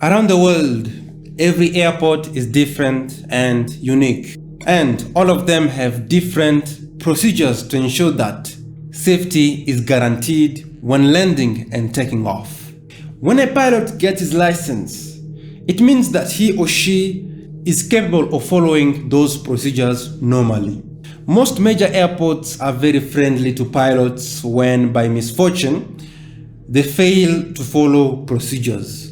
Around the world, every airport is different and unique, and all of them have different procedures to ensure that safety is guaranteed when landing and taking off. When a pilot gets his license, it means that he or she is capable of following those procedures normally. Most major airports are very friendly to pilots when, by misfortune, they fail to follow procedures,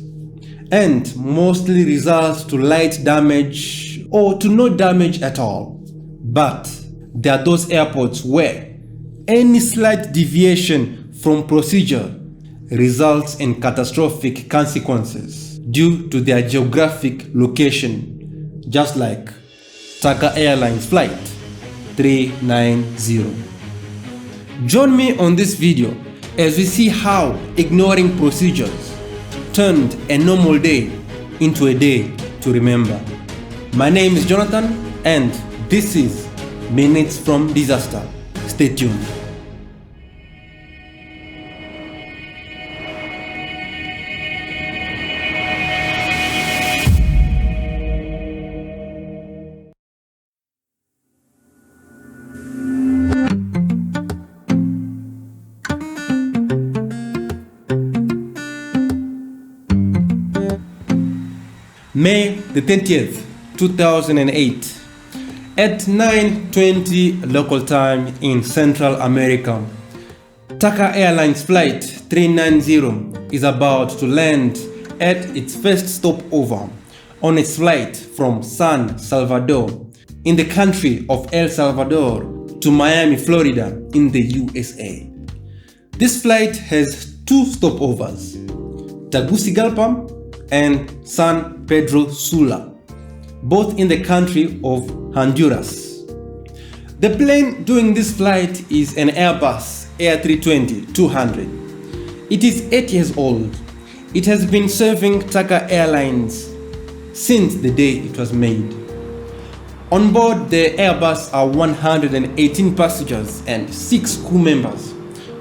and mostly results to light damage or to no damage at all. But there are those airports where any slight deviation from procedure results in catastrophic consequences due to their geographic location, just like TACA Airlines Flight 390. Join me on this video as we see how ignoring procedures turned a normal day into a day to remember. My name is Jonathan and this is Minutes from Disaster. Stay tuned. May the 20th, 2008, at 9:20 local time in Central America, TACA Airlines Flight 390 is about to land at its first stopover on its flight from San Salvador in the country of El Salvador to Miami, Florida in the USA. This flight has two stopovers, Tegucigalpa and San Pedro Sula, both in the country of Honduras. The plane doing this flight is an Airbus A320-200. It is 8 years old. It has been serving TACA Airlines since the day it was made. On board the Airbus are 118 passengers and 6 crew members,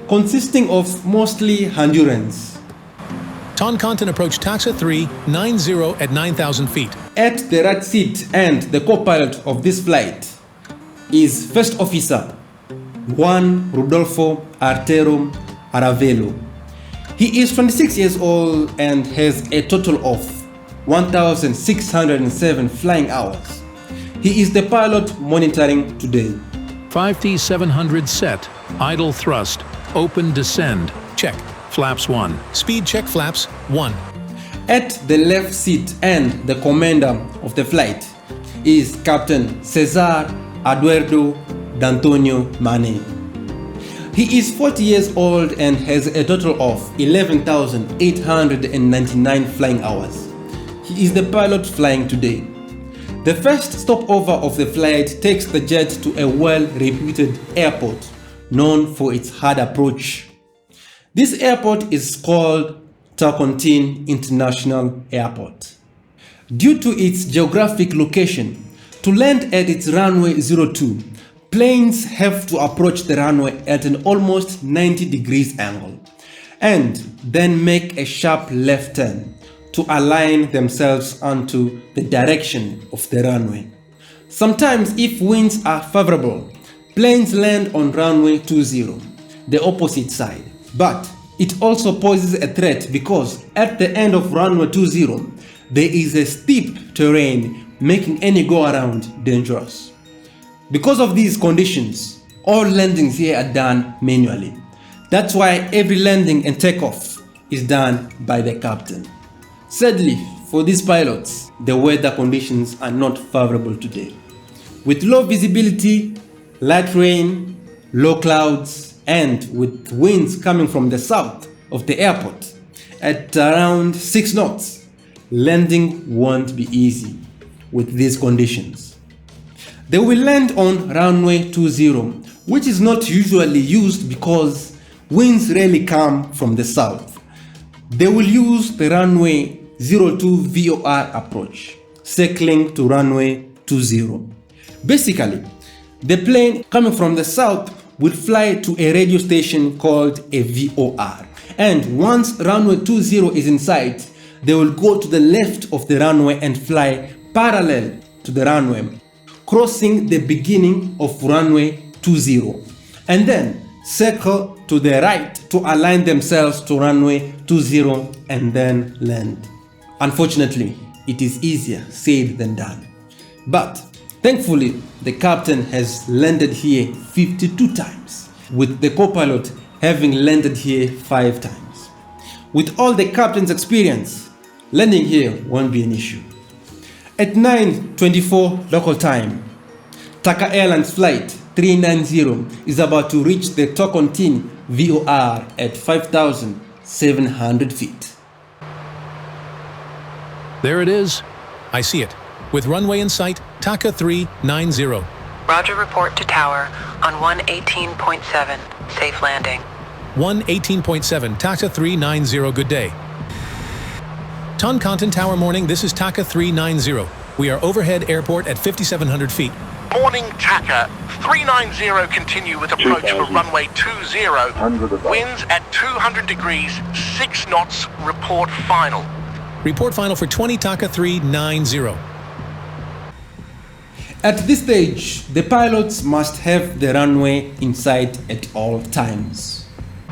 consisting of mostly Hondurans. Toncontin approached Taxa 390 at 9,000 feet. At the right seat and the co-pilot of this flight is First Officer Juan Rodolfo Artero Aravelo. He is 26 years old and has a total of 1,607 flying hours. He is the pilot monitoring today. 5T700 set, idle thrust, open descend, check. Flaps 1. Speed check flaps 1. At the left seat and the commander of the flight is Captain Cesar Eduardo D'Antonio Mane. He is 40 years old and has a total of 11,899 flying hours. He is the pilot flying today. The first stopover of the flight takes the jet to a well-reputed airport known for its hard approach. This airport is called Toncontin International Airport. Due to its geographic location, to land at its runway 02, planes have to approach the runway at an almost 90 degrees angle and then make a sharp left turn to align themselves onto the direction of the runway. Sometimes, if winds are favorable, planes land on runway 20, the opposite side. But it also poses a threat because at the end of runway 20, there is a steep terrain making any go-around dangerous. Because of these conditions, all landings here are done manually. That's why every landing and takeoff is done by the captain. Sadly, for these pilots, the weather conditions are not favorable today. With low visibility, light rain, low clouds, and with winds coming from the south of the airport at around 6 knots, landing won't be easy with these conditions. They will land on runway 20, which is not usually used because winds rarely come from the south. They will use the runway 02 VOR approach, circling to runway 20. Basically, the plane coming from the south will fly to a radio station called a VOR. And once runway 20 is in sight, they will go to the left of the runway and fly parallel to the runway, crossing the beginning of runway 20, and then circle to the right to align themselves to runway 20 and then land. Unfortunately, it is easier said than done. But thankfully, the captain has landed here 52 times, with the co-pilot having landed here 5 times. With all the captain's experience, landing here won't be an issue. At 9:24 local time, TACA Airlines Flight 390 is about to reach the Toncontin VOR at 5,700 feet. There it is. I see it. With runway in sight, TACA 390. Roger, report to tower on 118.7. Safe landing. 118.7, TACA 390, good day. Toncontin Tower morning, this is TACA 390. We are overhead airport at 5,700 feet. Morning, TACA 390, continue with approach for runway 20. Winds at 200 degrees, 6 knots, report final. Report final for 20 TACA 390. At this stage, the pilots must have the runway in sight at all times.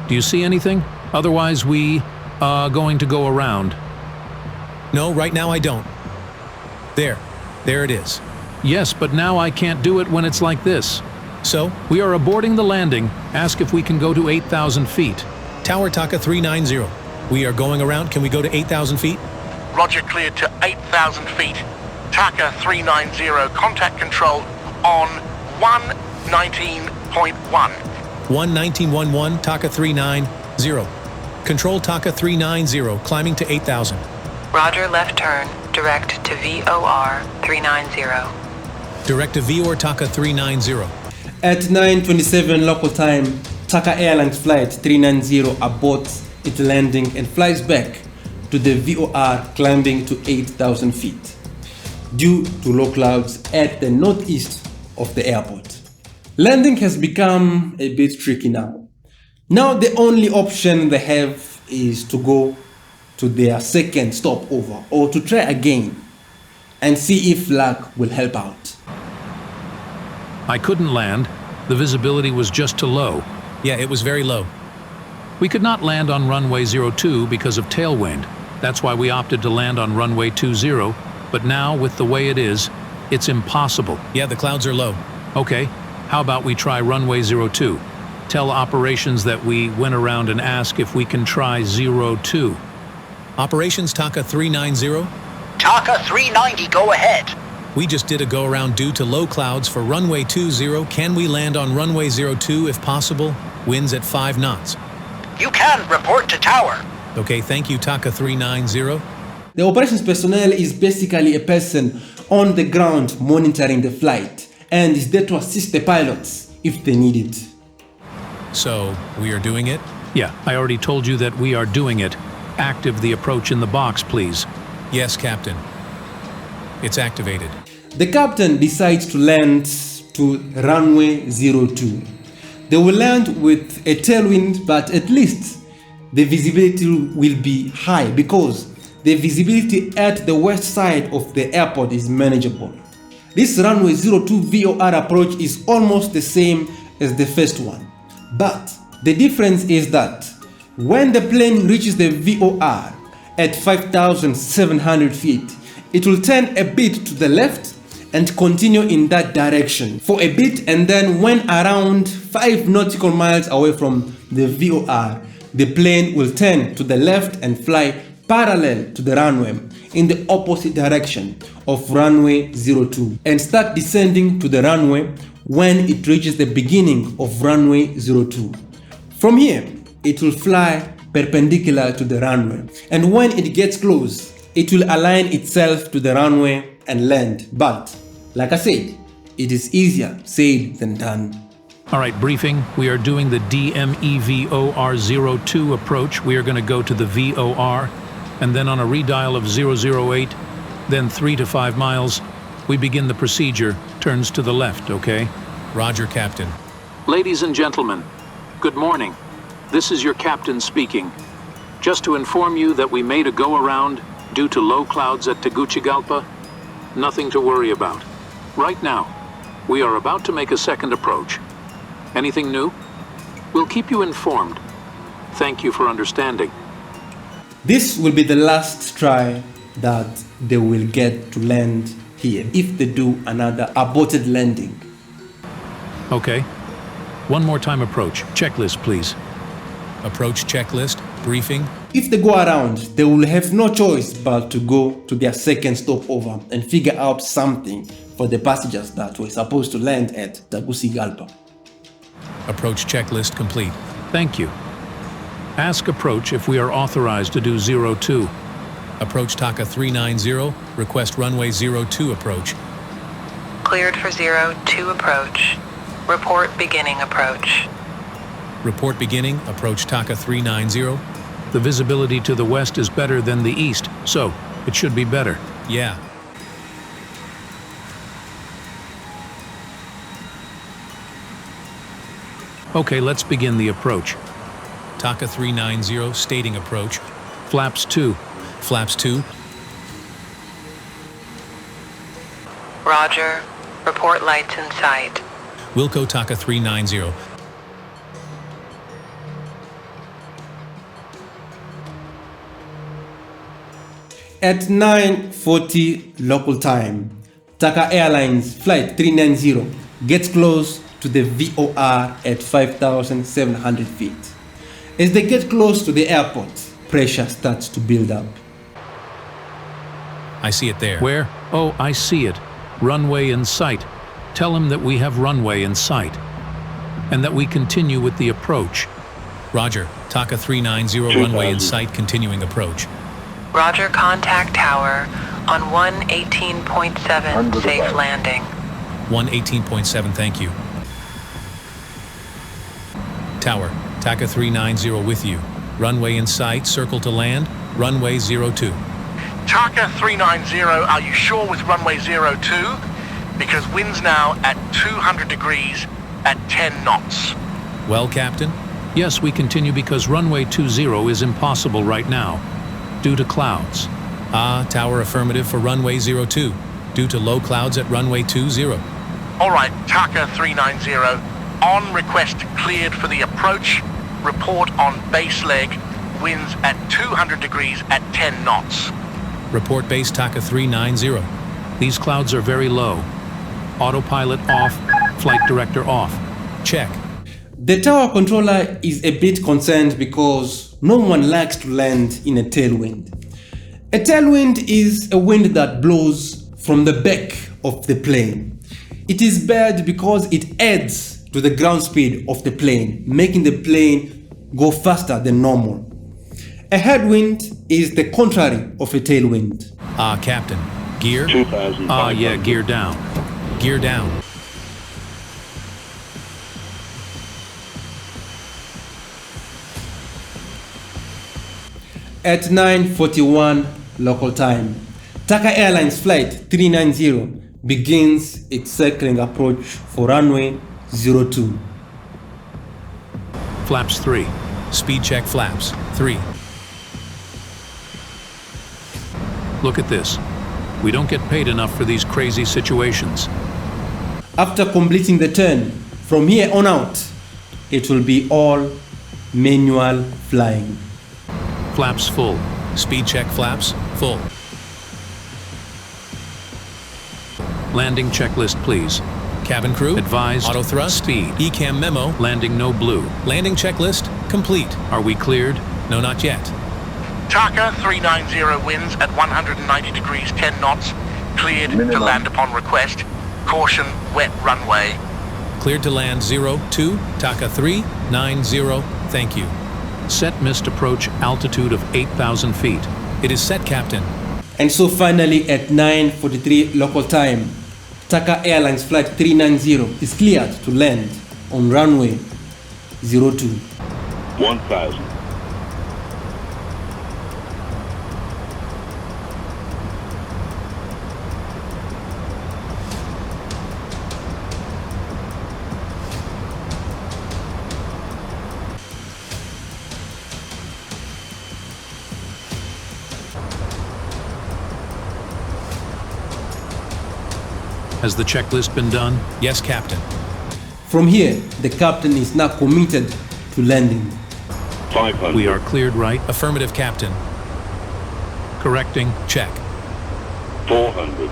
Do you see anything? Otherwise, we are going to go around. No, right now I don't. There it is. Yes, but now I can't do it when it's like this. So, We are aborting the landing. Ask if we can go to 8,000 feet. Tower TACA 390. We are going around. Can we go to 8,000 feet? Roger, cleared to 8,000 feet. TACA 390, contact control on 119.1. 119.11, TACA 390. Control TACA 390, climbing to 8,000. Roger, left turn, direct to VOR 390. Direct to VOR TACA 390. At 9:27 local time, TACA Airlines Flight 390 aborts its landing and flies back to the VOR, climbing to 8,000 feet due to low clouds at the northeast of the airport. Landing has become a bit tricky now. Now the only option they have is to go to their second stopover or to try again and see if luck will help out. I couldn't land. The visibility was just too low. Yeah, it was very low. We could not land on runway 02 because of tailwind. That's why we opted to land on runway 20, but now with the way it is, it's impossible. Yeah, the clouds are low. Okay, how about we try runway 02? Tell operations that we went around and ask if we can try 02. Operations TACA 390. TACA 390, go ahead. We just did a go-around due to low clouds for runway 20. Can we land on runway 02 if possible? Winds at 5 knots. You can report to tower. Okay, thank you, TACA 390. The operations personnel is basically a person on the ground monitoring the flight and is there to assist the pilots if they need it. So, we are doing it? Yeah, I already told you that we are doing it. Active the approach in the box, please. Yes, Captain. It's activated. The captain decides to land to runway 02. They will land with a tailwind, but at least the visibility will be high because the visibility at the west side of the airport is manageable. This runway 02 VOR approach is almost the same as the first one, but the difference is that when the plane reaches the VOR at 5,700 feet, it will turn a bit to the left and continue in that direction for a bit, and then when around 5 nautical miles away from the VOR, the plane will turn to the left and fly parallel to the runway in the opposite direction of runway 02 and start descending to the runway when it reaches the beginning of runway 02. From here, it will fly perpendicular to the runway, and when it gets close, it will align itself to the runway and land. But, like I said, it is easier said than done. All right, briefing. We are doing the DMEVOR02 approach. We are going to go to the VOR, and then on a redial of 008, then 3 to 5 miles, we begin the procedure, turns to the left, okay? Roger, Captain. Ladies and gentlemen, good morning. This is your captain speaking. Just to inform you that we made a go-around Due to low clouds at Tegucigalpa, nothing to worry about. Right now, we are about to make a second approach. Anything new? We'll keep you informed. Thank you for understanding. This will be the last try that they will get to land here if they do another aborted landing. Okay. One more time approach. Checklist, please. Approach checklist, briefing. If they go around, they will have no choice but to go to their second stopover and figure out something for the passengers that were supposed to land at Tegucigalpa. Approach checklist complete. Thank you. Ask approach if we are authorized to do 02. Approach TACA 390, request runway 02 approach. Cleared for 02 approach. Report beginning approach. Report beginning, approach TACA 390. The visibility to the west is better than the east, so it should be better. Yeah. Okay, let's begin the approach. TACA 390, stating approach. Flaps 2. Flaps 2. Roger. Report lights in sight. Wilco TACA 390. At 9:40 local time, TACA Airlines Flight 390 gets close to the VOR at 5,700 feet. As they get close to the airport, pressure starts to build up. I see it there. Where? Oh, I see it. Runway in sight. Tell him that we have runway in sight. And that we continue with the approach. Roger. TACA 390, runway in sight, continuing approach. Roger, contact tower on 118.7, safe landing. 118.7, thank you. Tower, TACA 390 with you. Runway in sight, circle to land, runway 02. TACA 390, are you sure with runway 02? Because winds now at 200 degrees at 10 knots. Well, Captain? Yes, we continue because runway 20 is impossible right now, due to clouds. Tower affirmative for runway 02, due to low clouds at runway 20. All right, TACA 390, on request cleared for the approach, report on base leg, winds at 200 degrees at 10 knots. Report base TACA 390. These clouds are very low. Autopilot off, flight director off. Check. The tower controller is a bit concerned because no one likes to land in a tailwind. A tailwind is a wind that blows from the back of the plane. It is bad because it adds to the ground speed of the plane, making the plane go faster than normal. A headwind is the contrary of a tailwind. Captain. Gear? Yeah, gear down. Gear down. At 9:41 local time, TACA Airlines Flight 390 begins its circling approach for runway 02. Flaps 3. Speed check flaps. 3. Look at this. We don't get paid enough for these crazy situations. After completing the turn, from here on out, it will be all manual flying. Flaps full. Speed check flaps. Full. Landing checklist, please. Cabin crew. Advised. Auto thrust. Speed. ECAM memo. Landing no blue. Landing checklist. Complete. Are we cleared? No, not yet. TACA 390 winds at 190 degrees 10 knots, cleared to land upon request. Caution, wet runway. Cleared to land 02, TACA 390, thank you. Set missed approach altitude of 8,000 feet. It is set, Captain. And so finally at 9:43 local time, TACA Airlines Flight 390 is cleared to land on runway 02. 1,000. Has the checklist been done? Yes, Captain. From here, the captain is now committed to landing. 500. We are cleared, right? Affirmative, Captain. Correcting. Check. 400.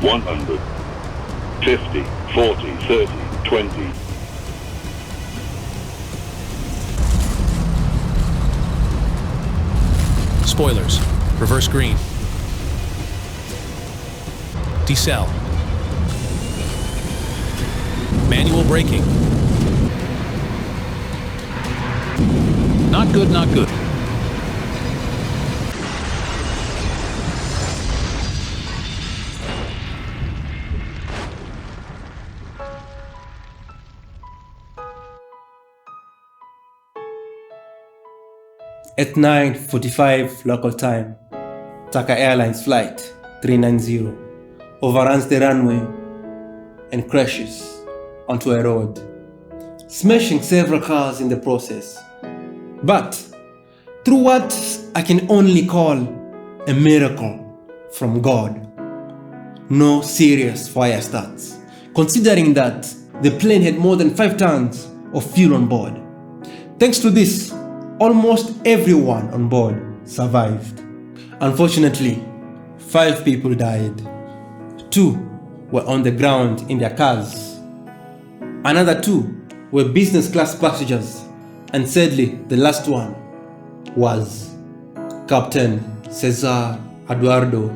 $100, 50, 40, 30, 20. Spoilers. Reverse green. Decel. Manual braking. Not good, not good. At 9:45 local time, TACA Airlines Flight 390 overruns the runway and crashes onto a road, smashing several cars in the process. But through what I can only call a miracle from God, no serious fire starts, considering that the plane had more than 5 tons of fuel on board. Thanks to this, almost everyone on board survived. Unfortunately, 5 people died. 2 were on the ground in their cars. Another 2 were business class passengers, and sadly, the last one was Captain Cesar Eduardo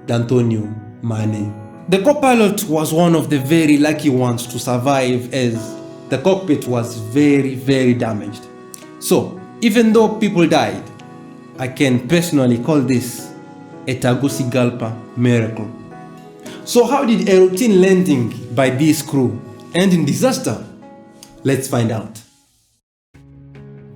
D'Antonio Mane. The co-pilot was one of the very lucky ones to survive, as the cockpit was very damaged. So, even though people died, I can personally call this a Tegucigalpa miracle. So how did a routine landing by this crew end in disaster? Let's find out.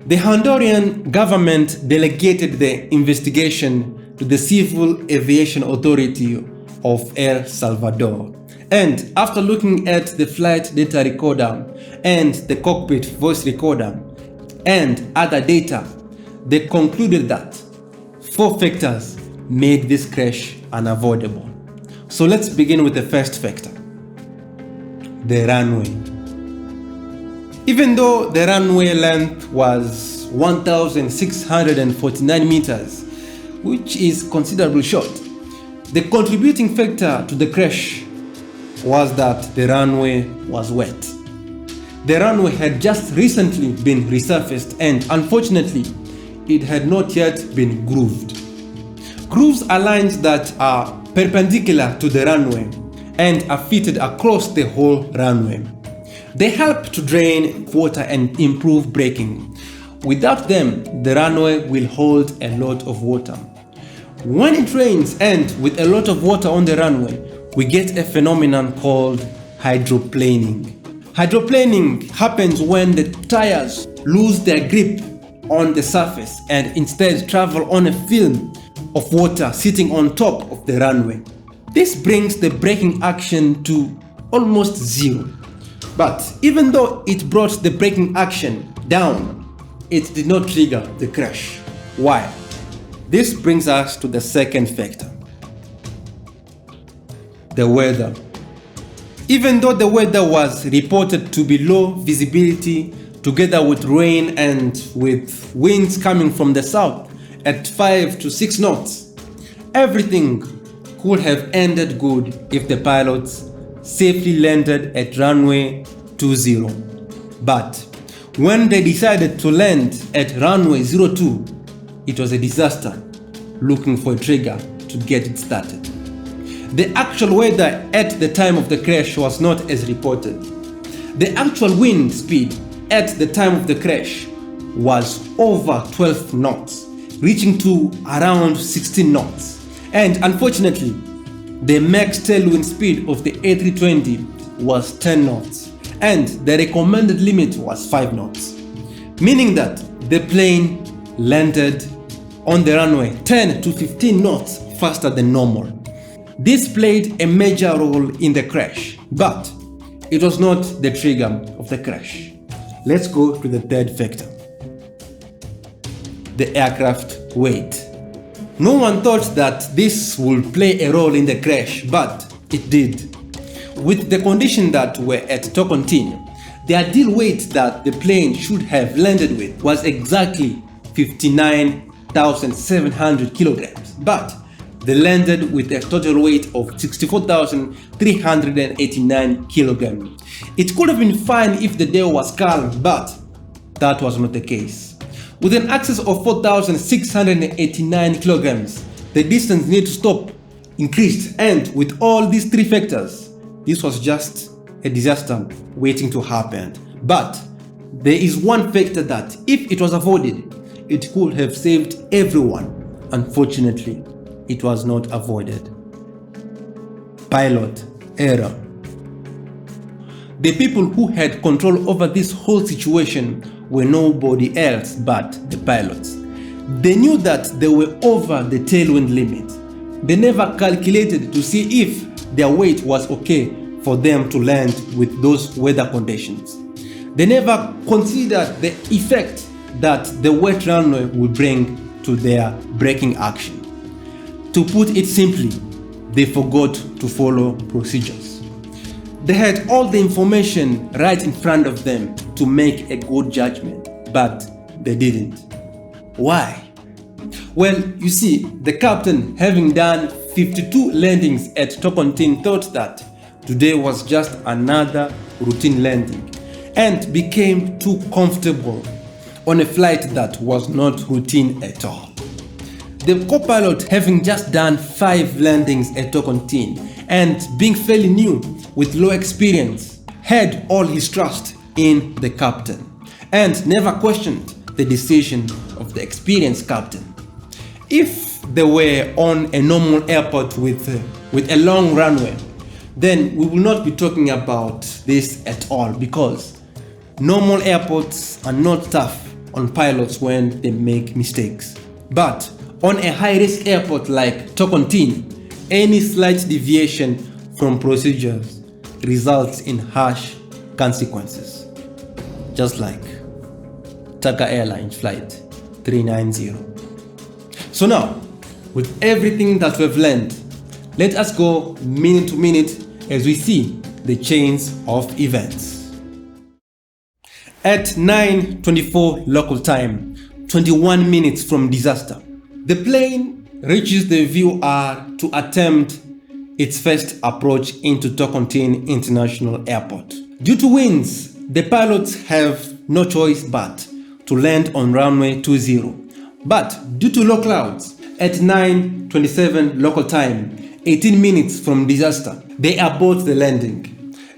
The Honduran government delegated the investigation to the Civil Aviation Authority of El Salvador. And after looking at the flight data recorder and the cockpit voice recorder and other data, they concluded that 4 factors made this crash unavoidable. So let's begin with the first factor: the runway. Even though the runway length was 1,649 meters, which is considerably short, the contributing factor to the crash was that the runway was wet. The runway had just recently been resurfaced, and unfortunately, it had not yet been grooved. Grooves are lines that are perpendicular to the runway and are fitted across the whole runway. They help to drain water and improve braking. Without them, the runway will hold a lot of water. When it rains and with a lot of water on the runway, we get a phenomenon called hydroplaning. Hydroplaning happens when the tires lose their grip on the surface and instead travel on a film of water sitting on top of the runway. This brings the braking action to almost zero. But even though it brought the braking action down, it did not trigger the crash. Why? This brings us to the second factor: the weather. Even though the weather was reported to be low visibility, together with rain and with winds coming from the south at 5 to 6 knots, everything could have ended good if the pilots safely landed at runway 20. But when they decided to land at runway 02, it was a disaster looking for a trigger to get it started. The actual weather at the time of the crash was not as reported. The actual wind speed at the time of the crash was over 12 knots, reaching to around 16 knots. And unfortunately, the max tailwind speed of the A320 was 10 knots, and the recommended limit was 5 knots, meaning that the plane landed on the runway 10 to 15 knots faster than normal. This played a major role in the crash, but it was not the trigger of the crash. Let's go to the third factor. The aircraft weight. No one thought that this would play a role in the crash, but it did. With the conditions that were at Toncontin, the ideal weight that the plane should have landed with was exactly 59,700 kilograms, but they landed with a total weight of 64,389 kilograms. It could have been fine if the day was calm, but that was not the case. With an excess of 4,689 kilograms, the distance needed to stop increased, and with all these three factors, this was just a disaster waiting to happen. But there is one factor that, if it was avoided, it could have saved everyone. Unfortunately, it was not avoided. Pilot error. The people who had control over this whole situation were nobody else but the pilots. They knew that they were over the tailwind limit. They never calculated to see if their weight was okay for them to land with those weather conditions. They never considered the effect that the wet runway would bring to their braking action. To put it simply, they forgot to follow procedures. They had all the information right in front of them to make a good judgment, but they didn't. Why? Well, you see, the captain, having done 52 landings at Toncontin, thought that today was just another routine landing and became too comfortable on a flight that was not routine at all. The co-pilot, having just done 5 landings at Toncontin and being fairly new with low experience, had all his trust in the captain and never questioned the decision of the experienced captain. If they were on a normal airport with a long runway, then we will not be talking about this at all, because normal airports are not tough on pilots when they make mistakes. But on a high-risk airport like Toncontin, any slight deviation from procedures results in harsh consequences, just like TACA Airlines Flight 390. So now, with everything that we've learned, let us go minute to minute as we see the chains of events. At 9:24 local time, 21 minutes from disaster, the plane reaches the VOR to attempt its first approach into Toncontin International Airport. Due to winds, the pilots have no choice but to land on runway 20. But due to low clouds, at 9:27 local time, 18 minutes from disaster, they abort the landing.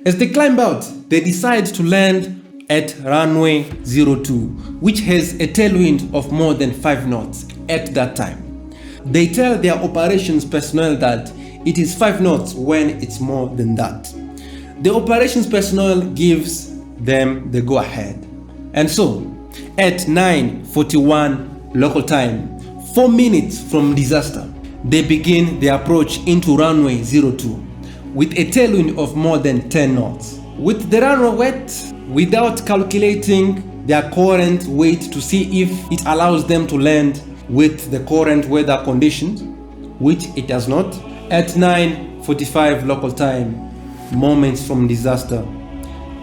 As they climb out, they decide to land at runway 02, which has a tailwind of more than 5 knots at that time. They tell their operations personnel that it is 5 knots when it's more than that. The operations personnel gives them the go-ahead. And so, at 9:41 local time, 4 minutes from disaster, they begin the approach into runway 02 with a tailwind of more than 10 knots. With the runway wet, without calculating their current weight to see if it allows them to land with the current weather conditions, which it does not, at 9:45 local time, moments from disaster,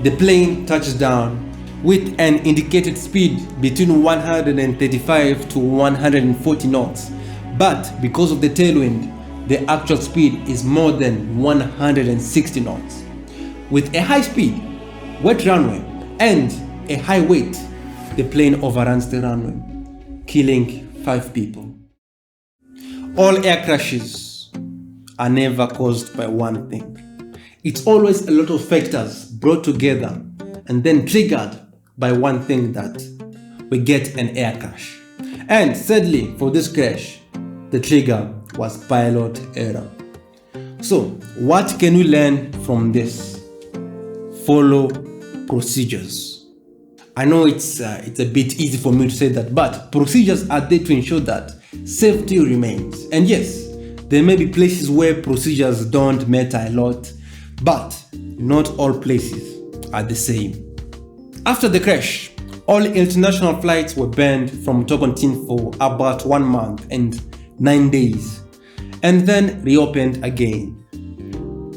the plane touches down with an indicated speed between 135 to 140 knots, but because of the tailwind, the actual speed is more than 160 knots. With a high speed, wet runway, and a high weight, the plane overruns the runway, killing 5 people. All air crashes are never caused by one thing. It's always a lot of factors brought together and then triggered by one thing that we get an air crash. And sadly, for this crash, the trigger was pilot error. So, what can we learn from this? Follow procedures. I know it's a bit easy for me to say that, but procedures are there to ensure that safety remains. And yes, there may be places where procedures don't matter a lot, but not all places are the same. After the crash, all international flights were banned from Toncontin for about 1 month and 9 days, and then reopened again.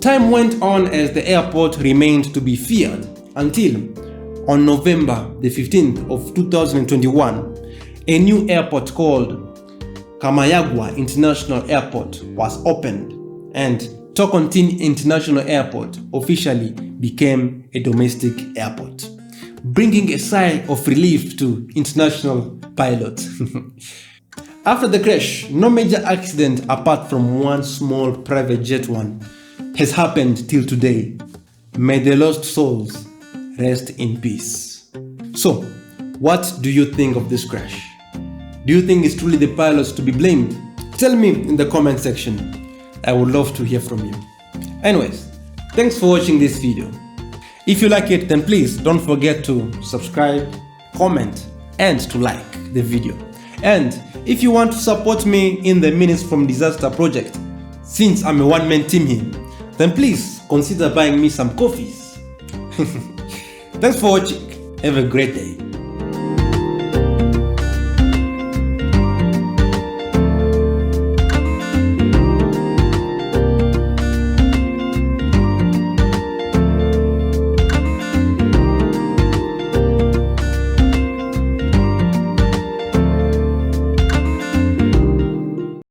Time went on as the airport remained to be feared until on November the 15th of 2021, a new airport called Kamayagwa International Airport was opened, and Toncontin International Airport officially became a domestic airport, bringing a sigh of relief to international pilots. After the crash, no major accident apart from one small private jet one has happened till today. May the lost souls rest in peace. So, what do you think of this crash? Do you think it's truly the pilots to be blamed? Tell me in the comment section. I would love to hear from you. Anyways, thanks for watching this video. If you like it, then please don't forget to subscribe, comment, and to like the video. And if you want to support me in the Minutes from Disaster project, since I'm a one-man team here, then please consider buying me some coffees. Thanks for watching. Have a great day.